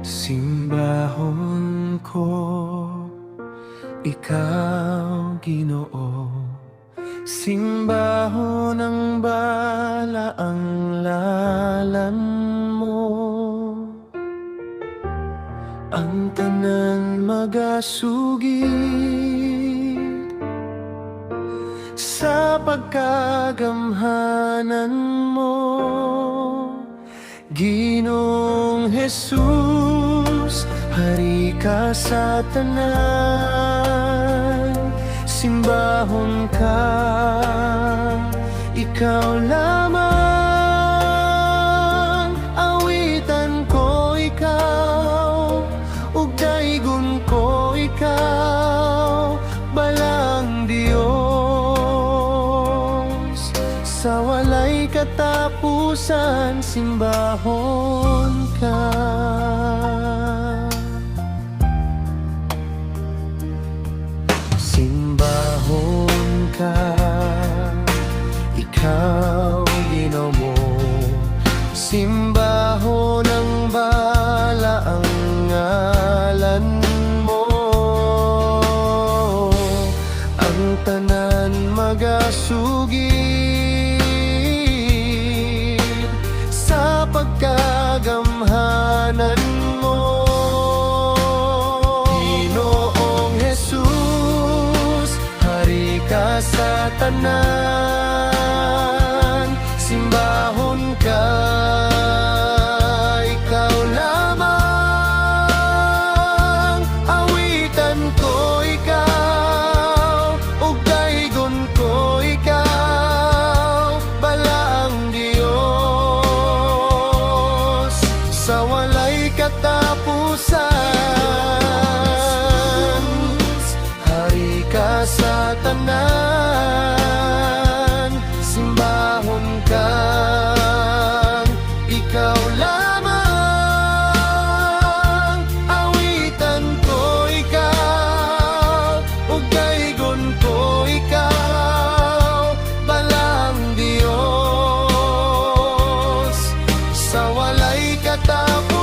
Simbahon ko, ikaw, Ginoo. Simbahon ng balaang lalan mo, ang tanan magasugid sa pagkagamhanan mo, Ginoong Jesus. Hari ka sa tanan, simbahon ka, ikaw lamang. Awitan ko ikaw, ug daygon ko ikaw, balang Dios. Sa walay katapusan, simbahon ka. Simbahon ka, ikaw, Ginoo. Simbahon ang balaang ngalan mo, ang tanan magasugid sa pagkagamhanan mo, Ginoong Jesus. Hari ka sa tanan, simbahon ka, ikaw lamang. Awitan ko ikaw, ug daygon ko ikaw, balang Dios. Sa walay katapusan, hari ka sa tanan, simbahon ka, ikaw lamang. Awitan ko ikaw, ug daygon ko ikaw, balang Dios. Sa walay katapusan,